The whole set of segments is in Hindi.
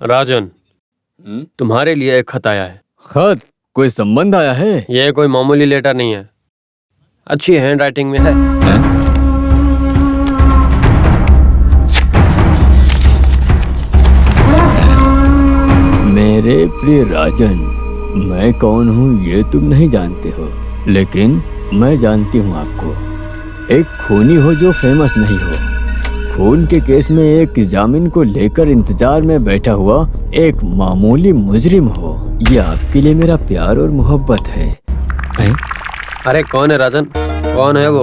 राजन, तुम्हारे लिए एक खत आया है। खत? कोई संबंध आया है? ये कोई मामूली लेटर नहीं है, अच्छी हैंड राइटिंग में है। मेरे प्रिय राजन, मैं कौन हूँ ये तुम नहीं जानते हो, लेकिन मैं जानती हूँ आपको। एक खूनी हो जो फेमस नहीं हो, खून के केस में एक जामीन को लेकर इंतजार में बैठा हुआ एक मामूली मुजरिम हो। ये आपके लिए मेरा प्यार और मोहब्बत है। अरे कौन है राजन, कौन है वो?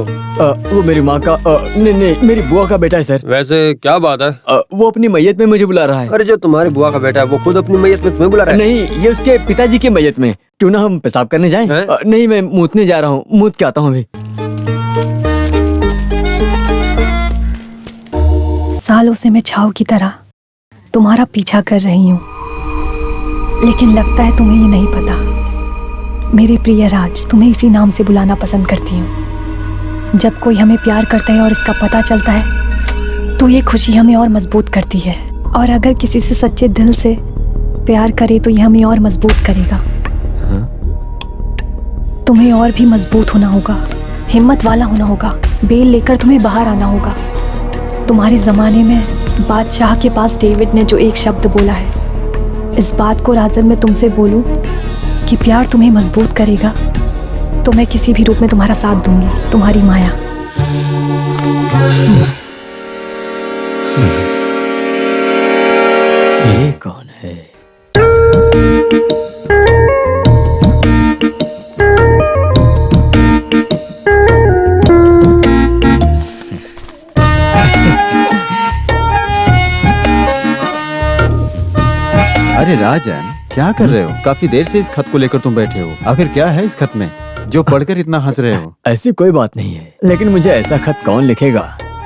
वो मेरी माँ का नहीं, मेरी बुआ का बेटा है सर। वैसे क्या बात है? वो अपनी मैयत में मुझे बुला रहा है। अरे जो तुम्हारी बुआ का बेटा है वो खुद अपनी मैयत में तुम्हें बुला रहा है? नहीं, ये उसके पिताजी की मैयत में। क्यों ना हम पेशाब करने जाएं? नहीं, मैं मूतने जा रहा हूँ, मूत के आता हूँ अभी। सालों से मैं छाव की तरह तुम्हारा पीछा कर रही हूँ, लेकिन लगता है तुम्हें ये नहीं पता। मेरे प्रिय राज, तुम्हें इसी नाम से बुलाना पसंद करती हूँ। जब कोई हमें प्यार करता है और इसका पता चलता है तो ये खुशी हमें और मजबूत करती है, और अगर किसी से सच्चे दिल से प्यार करे तो ये हमें और मजबूत करेगा। तुम्हें और भी मजबूत होना होगा, हिम्मत वाला होना होगा, बेल लेकर तुम्हें बाहर आना होगा। तुम्हारे ज़माने में बादशाह के पास डेविड ने जो एक शब्द बोला है, इस बात को राजन मैं तुमसे बोलूं कि प्यार तुम्हें मजबूत करेगा, तो मैं किसी भी रूप में तुम्हारा साथ दूंगी। तुम्हारी माया। ये कौन है? अरे राजन, क्या कर रहे हो? काफी देर से इस खत को लेकर तुम बैठे हो। आखिर क्या है इस खत में जो पढ़कर इतना हंस रहे हो? ऐसी कोई बात नहीं है, लेकिन मुझे ऐसा खत कौन लिखेगा?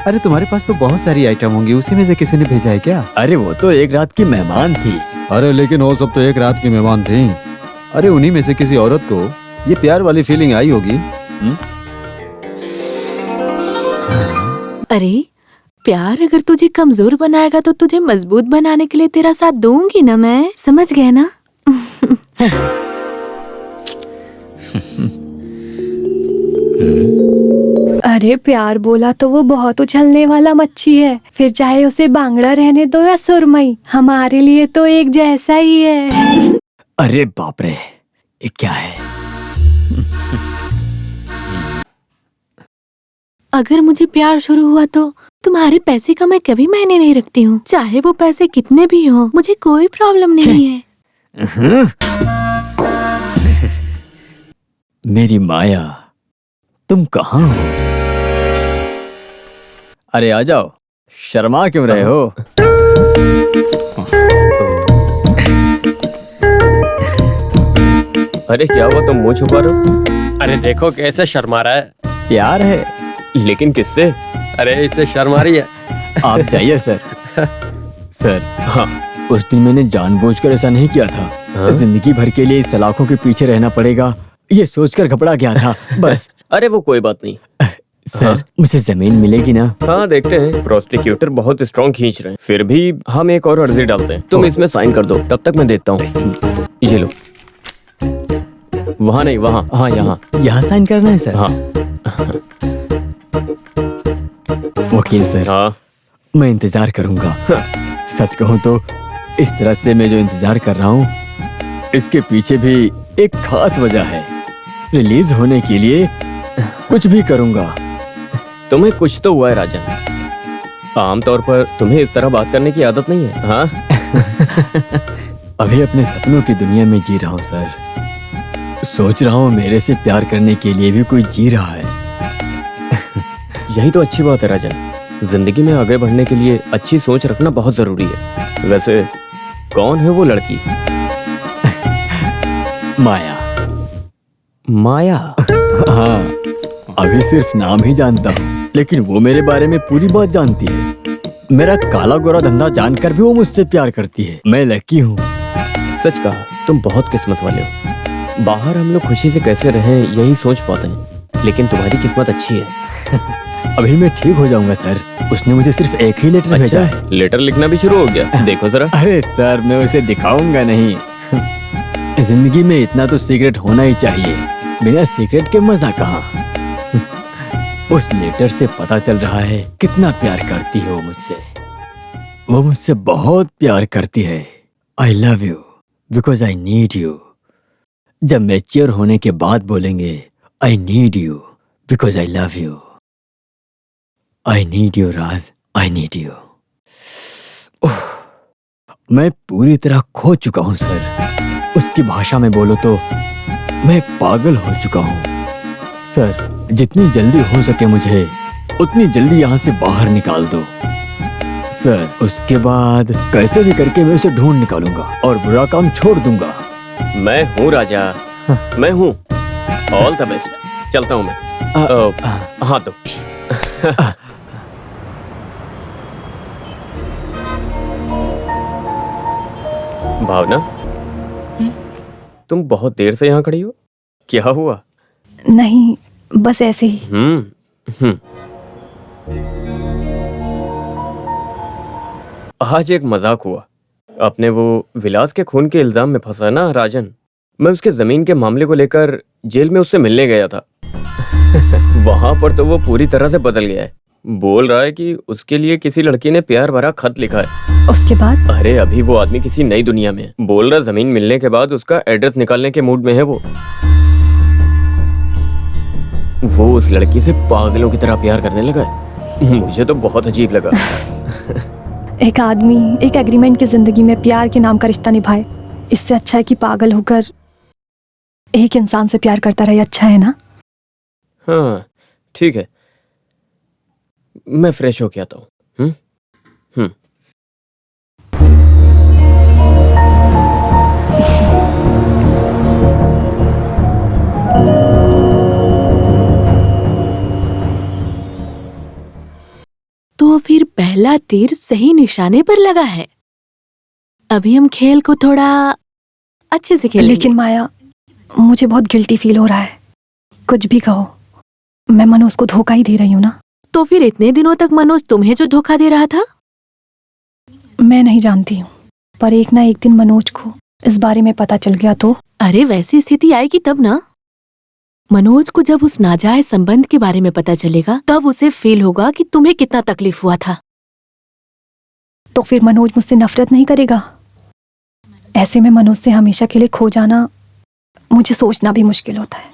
अरे तुम्हारे पास तो बहुत सारी आइटम होंगी, उसी में से किसी ने भेजा है क्या? अरे वो तो एक रात की मेहमान थी। अरे लेकिन वो सब तो एक रात की मेहमान थी। अरे उन्हीं में से किसी औरत को ये प्यार वाली फीलिंग आई होगी। अरे प्यार अगर तुझे कमजोर बनाएगा तो तुझे मजबूत बनाने के लिए तेरा साथ दूंगी ना मैं, समझ गए ना? अरे प्यार बोला तो वो बहुत उछलने वाला मच्छी है, फिर चाहे उसे बांगड़ा रहने दो या सुरमई, हमारे लिए तो एक जैसा ही है। अरे बाप रे, ये क्या है? अगर मुझे प्यार शुरू हुआ तो तुम्हारे पैसे का मैं कभी मायने नहीं रखती हूँ, चाहे वो पैसे कितने भी हो, मुझे कोई प्रॉब्लम नहीं है। मेरी माया, तुम कहाँ हो? अरे आ जाओ, शर्मा क्यों रहे हो? अरे क्या हुआ, तुम मुंह छुपा रहे हो? अरे देखो कैसे शर्मा रहा है। प्यार है, लेकिन किससे? अरे इससे शर्म आ रही है। आप जाइए सर। सर, हाँ उस दिन मैंने जानबूझकर ऐसा नहीं किया था। हाँ? जिंदगी भर के लिए सलाखों के पीछे रहना पड़ेगा, ये सोचकर घबरा गया था बस। अरे वो कोई बात नहीं। सर, हाँ? मुझे जमीन मिलेगी ना? हाँ देखते हैं, प्रोसिक्यूटर बहुत स्ट्रॉन्ग खींच रहे हैं, फिर भी हम एक और अर्जी डालते हैं। तुम इसमें साइन कर दो, तब तक मैं देखता हूँ। ये लो। वहाँ नहीं, वहाँ। हाँ यहाँ। यहाँ साइन करना है सर? हाँ। वकील सर, हाँ मैं इंतजार करूंगा। सच कहूं तो इस तरह से मैं जो इंतजार कर रहा हूँ, इसके पीछे भी एक खास वजह है। रिलीज होने के लिए कुछ भी करूंगा। तुम्हें कुछ तो हुआ है राजन, आमतौर पर तुम्हें इस तरह बात करने की आदत नहीं है। हाँ? अभी अपने सपनों की दुनिया में जी रहा हूँ सर। सोच रहा हूँ मेरे से प्यार करने के लिए भी कोई जी रहा है। यही तो अच्छी बात है राजन, जिंदगी में आगे बढ़ने के लिए अच्छी सोच रखना बहुत जरूरी है। वैसे कौन है वो लड़की? माया। माया? हाँ, अभी सिर्फ नाम ही जानता हूँ, लेकिन वो मेरे बारे में पूरी बात जानती है। मेरा काला गोरा धंधा जानकर भी वो मुझसे प्यार करती है। मैं लकी हूँ। सच कहा, तुम बहुत किस्मत वाले हो। बाहर हम लोग खुशी से कैसे रहें यही सोच पाते हैं, लेकिन तुम्हारी किस्मत अच्छी है। अभी मैं ठीक हो जाऊंगा सर। उसने मुझे सिर्फ एक ही लेटर भेजा है। लेटर लिखना भी शुरू हो गया, देखो जरा। अरे सर, मैं उसे दिखाऊंगा नहीं। जिंदगी में इतना तो सीक्रेट होना ही चाहिए, बिना सीक्रेट के मजा कहाँ। उस लेटर से पता चल रहा है कितना प्यार करती है वो मुझसे। वो मुझसे बहुत प्यार करती है। I love you because I need you. जब मैच्योर होने के बाद बोलेंगे I need you because I love you. I need you Raj, I need you. मैं पूरी तरह खो चुका हूं सर। उसकी भाषा में बोलो तो मैं पागल हो चुका हूं। सर, जितनी जल्दी हो सके मुझे उतनी जल्दी यहाँ से बाहर निकाल दो सर। उसके बाद कैसे भी करके मैं उसे ढूंढ निकालूंगा और बुरा काम छोड़ दूंगा। मैं हूँ राजा, मैं हूँ। All the best. चलता हूँ मैं। हाँ तो भावना, तुम बहुत देर से यहाँ खड़ी हो, क्या हुआ? नहीं, बस ऐसे ही। आज एक मजाक हुआ। अपने वो विलास के खून के इल्जाम में फंसा ना राजन, मैं उसके जमीन के मामले को लेकर जेल में उससे मिलने गया था। वहां पर तो वो पूरी तरह से बदल गया है। बोल रहा है कि उसके लिए किसी लड़की ने प्यार भरा खत लिखा है। उसके बाद? अरे अभी वो आदमी किसी नई दुनिया में है। बोल रहा जमीन मिलने के बाद उसका एड्रेस निकालने के मूड में है। वो उस लड़की से पागलों की तरह प्यार करने लगा है। मुझे तो बहुत अजीब लगा। एक आदमी एक एग्रीमेंट की जिंदगी में प्यार के नाम का रिश्ता निभाए, इससे अच्छा है कि पागल होकर एक इंसान से प्यार करता रहे। अच्छा है ना? हाँ ठीक है, मैं फ्रेश होके आता हूँ। तो फिर पहला तीर सही निशाने पर लगा है। अभी हम खेल को थोड़ा अच्छे से खेलेंगे। लेकिन माया, मुझे बहुत गिल्टी फील हो रहा है। कुछ भी कहो, मैं मनोज को धोखा ही दे रही हूँ ना। तो फिर इतने दिनों तक मनोज तुम्हें जो धोखा दे रहा था? मैं नहीं जानती हूँ, पर एक ना एक दिन मनोज को इस बारे में पता चल गया तो? अरे वैसी स्थिति आएगी तब ना। मनोज को जब उस नाजायज संबंध के बारे में पता चलेगा तब उसे फील होगा कि तुम्हें कितना तकलीफ हुआ था। तो फिर मनोज मुझसे नफरत नहीं करेगा? ऐसे में मनोज से हमेशा के लिए खो जाना मुझे सोचना भी मुश्किल होता है।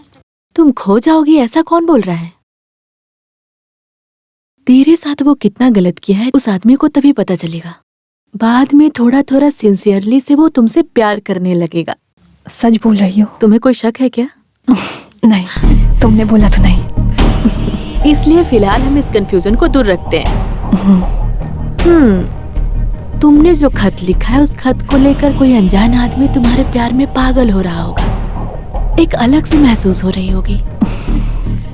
तुम खो जाओगी ऐसा कौन बोल रहा है? तेरे साथ वो कितना गलत किया है उस आदमी को तभी पता चलेगा। बाद में थोड़ा थोड़ा सिंसियरली से वो तुमसे प्यार करने लगेगा। सच बोल रही हो? तुम्हें कोई शक है क्या? नहीं, तुमने बोला तो नहीं। इसलिए फिलहाल हम इस कंफ्यूजन को दूर रखते हैं। तुमने जो खत लिखा है उस खत को लेकर कोई अनजान आदमी तुम्हारे प्यार में पागल हो रहा होगा। एक अलग से महसूस हो रही होगी।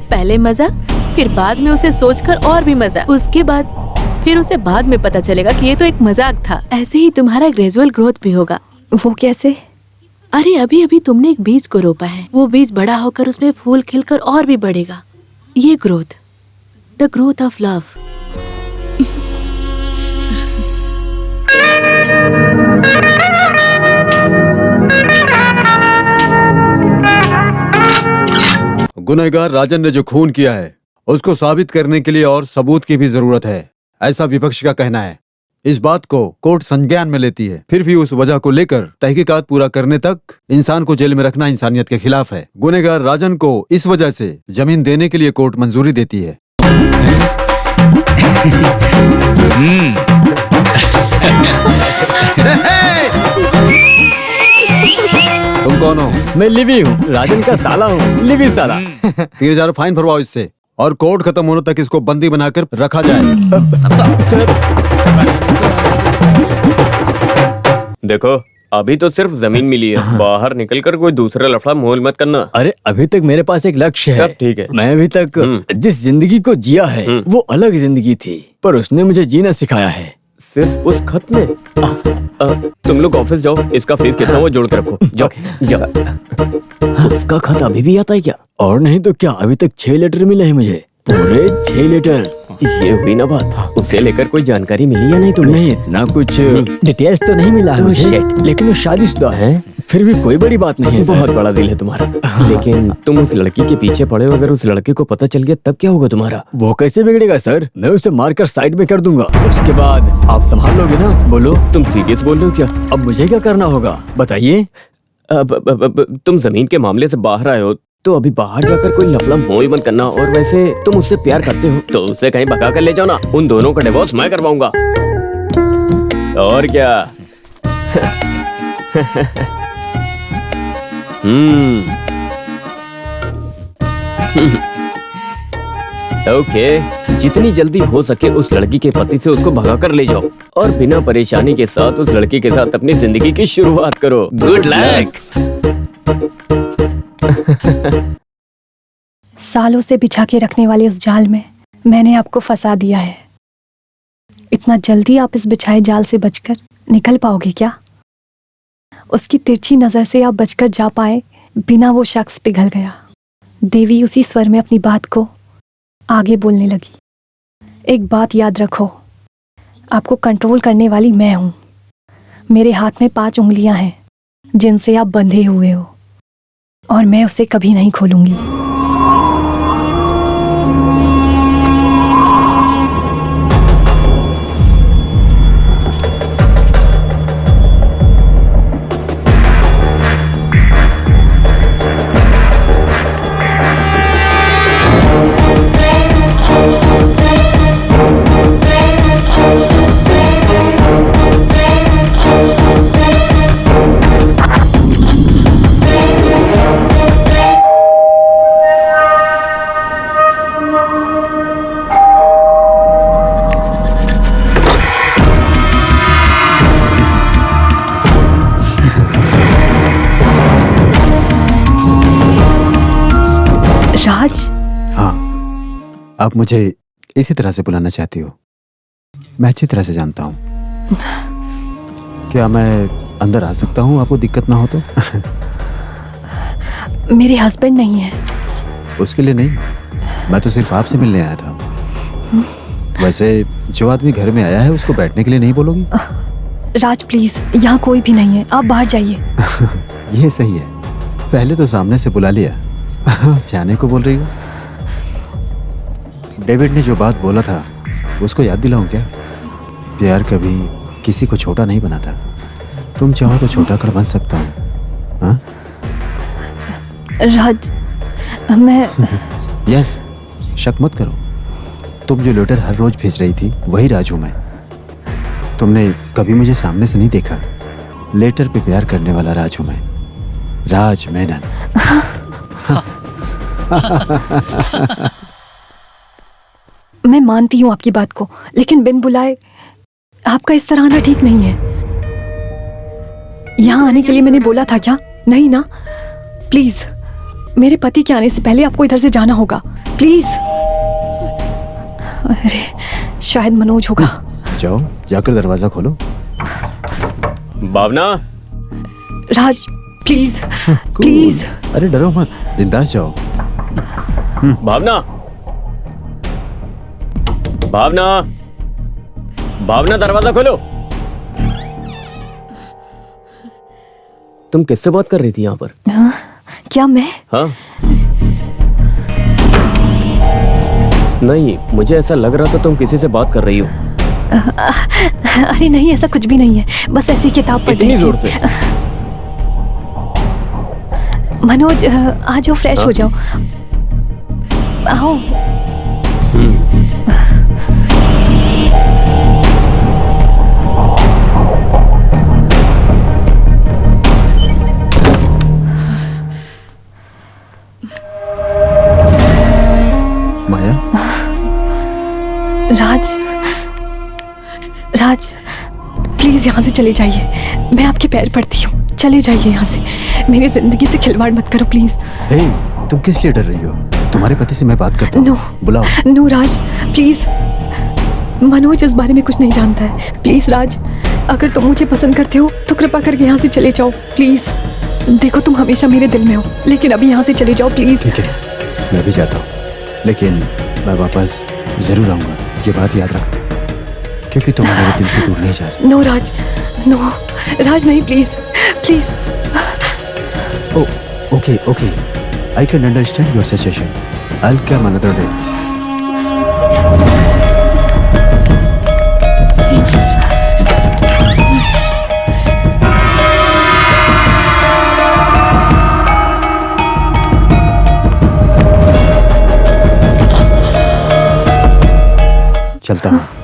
पहले मजा, फिर बाद में उसे सोचकर और भी मजा, उसके बाद फिर उसे बाद में पता चलेगा कि ये तो एक मजाक था। ऐसे ही तुम्हारा ग्रेजुअल ग्रोथ भी होगा। वो कैसे? अरे अभी अभी तुमने एक बीज को रोपा है, वो बीज बड़ा होकर उसमें फूल खिलकर और भी बढ़ेगा। ये growth, the growth of love. गुनहगार राजन ने जो खून किया है उसको साबित करने के लिए और सबूत की भी जरूरत है, ऐसा विपक्ष का कहना है। इस बात को कोर्ट संज्ञान में लेती है। फिर भी उस वजह को लेकर तहकीकात पूरा करने तक इंसान को जेल में रखना इंसानियत के खिलाफ है। गुनहगार राजन को इस वजह से जमीन देने के लिए कोर्ट मंजूरी देती है। तुम कौन हो? मैं लिवी हूँ, राजन का साला हूँ, लिवी साला। 3000 फाइन भरवाओ इससे और कोर्ट खत्म होने तक इसको बंदी बनाकर रखा जाए। सर, देखो अभी तो सिर्फ जमीन मिली है, बाहर निकलकर कोई दूसरा लफड़ा मोल मत करना। अरे अभी तक मेरे पास एक लक्ष्य है। सब ठीक है। मैं अभी तक जिस जिंदगी को जिया है वो अलग जिंदगी थी, पर उसने मुझे जीना सिखाया है। सिर्फ उस खत ने? तुम लोग ऑफिस जाओ, इसका फीस कितना वो जोड़ के रखो। जाओ जाओ। उसका खत अभी भी आता है क्या? और नहीं तो क्या, अभी तक 6 लेटर मिले हैं मुझे, पूरे 6 लेटर। ये हुई ना बात। उसे लेकर कोई जानकारी मिली या नहीं तुम्हें? नहीं, इतना कुछ डिटेल्स तो नहीं मिला है Oh, मुझे, shit. लेकिन वो शादीशुदा है। फिर भी कोई बड़ी बात नहीं है सर। बहुत बड़ा दिल है तुम्हारा। लेकिन तुम उस लड़की के पीछे पड़े हो, अगर उस लड़के को पता चल गया तब क्या होगा तुम्हारा? वो कैसे बिगड़ेगा सर? मैं उसे मारकर साइड में कर दूंगा, उसके बाद आप संभाल लोगे ना? बोलो। तुम सीरियस बोल रहे हो क्या? अब मुझे क्या करना होगा बताइए? अब तुम जमीन के मामले से बाहर आए हो तो अभी बाहर जाकर कोई लफड़ा मोल मत करना। और वैसे तुम उससे प्यार करते हो तो उसे कहीं भगा कर ले जाओ ना। उन दोनों का डिवोर्स मैं करवाऊंगा। और क्या? ओके, जितनी जल्दी हो सके उस लड़की के पति से उसको भगा कर ले जाओ और बिना परेशानी के साथ उस लड़की के साथ अपनी जिंदगी की शुरुआत करो। Good luck. सालों से बिछा के रखने वाले उस जाल में मैंने आपको फंसा दिया है। इतना जल्दी आप इस बिछाए जाल से बचकर निकल पाओगे क्या? उसकी तिरछी नजर से आप बचकर जा पाए बिना वो शख्स पिघल गया। देवी उसी स्वर में अपनी बात को आगे बोलने लगी। एक बात याद रखो, आपको कंट्रोल करने वाली मैं हूं। मेरे हाथ में 5 उंगलियां हैं जिनसे आप बंधे हुए हो और मैं उसे कभी नहीं खोलूंगी। राज, हाँ, आप मुझे इसी तरह से बुलाना चाहती हो। मैं अच्छी तरह से जानता हूँ। क्या मैं अंदर आ सकता हूँ? आपको दिक्कत ना हो तो? मेरे हस्बैंड नहीं है। उसके लिए नहीं, मैं तो सिर्फ आपसे मिलने आया था। वैसे जो आदमी घर में आया है उसको बैठने के लिए नहीं बोलोगी? राज प्लीज, यहाँ कोई भी नहीं है, आप बाहर जाइए। ये सही है, पहले तो सामने से बुला लिया, जाने को बोल रही हो। डेविड ने जो बात बोला था उसको याद दिलाऊं क्या? प्यार कभी किसी को छोटा नहीं बनाता। तुम चाहो तो छोटा कर बन सकता हूँ। हाँ? राज, मैं यस, शक मत करो। तुम जो लेटर हर रोज भेज रही थी वही राज हूं मैं। तुमने कभी मुझे सामने से नहीं देखा। लेटर पे प्यार करने वाला राज हूं मैं, राज मेनन। मैं मानती हूँ आपकी बात को, लेकिन बिन बुलाए आपका इस तरह आना ठीक नहीं है। यहाँ आने के लिए मैंने बोला था क्या? नहीं ना? प्लीज, मेरे पति के आने से पहले आपको इधर से जाना होगा, प्लीज। अरे शायद मनोज होगा। जाओ, जाकर दरवाजा खोलो। भावना, राज प्लीज, प्लीज। अरे डरो मत, बिंदास जाओ। भावना, भावना, भावना, दरवाजा खोलो। तुम किससे बात कर रही थी यहाँ पर? क्या मैं? हाँ, नहीं, मुझे ऐसा लग रहा था तुम किसी से बात कर रही हो। अरे नहीं, ऐसा कुछ भी नहीं है, बस ऐसी किताब पढ़ रही इतनी थी। जोर से? मनोज, आ जाओ, फ्रेश हो जाओ, आओ। माया, राज, राज प्लीज यहाँ से चले जाइए, मैं आपके पैर पड़ती हूँ। चले जाइए यहाँ से, मेरी जिंदगी से खिलवाड़ मत करो प्लीज। हे, तुम किस लिए डर रही हो? तुम्हारे पति से मैं बात करता हूँ। नो, बुलाओ। नो राज प्लीज, मनोज इस बारे में कुछ नहीं जानता है। प्लीज राज, अगर तुम मुझे पसंद करते हो तो कृपा करके यहाँ से चले जाओ प्लीज। देखो, तुम हमेशा मेरे दिल में हो, लेकिन अभी यहाँ से चले जाओ प्लीज। ठीक है, मैं भी जाता हूँ, लेकिन मैं वापस जरूर आऊंगा। ये बात याद रखना, क्योंकि तुम मेरे दिल से दूर नहीं जा सकते। नो राज, नो राज, नहीं, please please. Okay, okay. I can understand your situation. I'll come another day. चलता हूँ।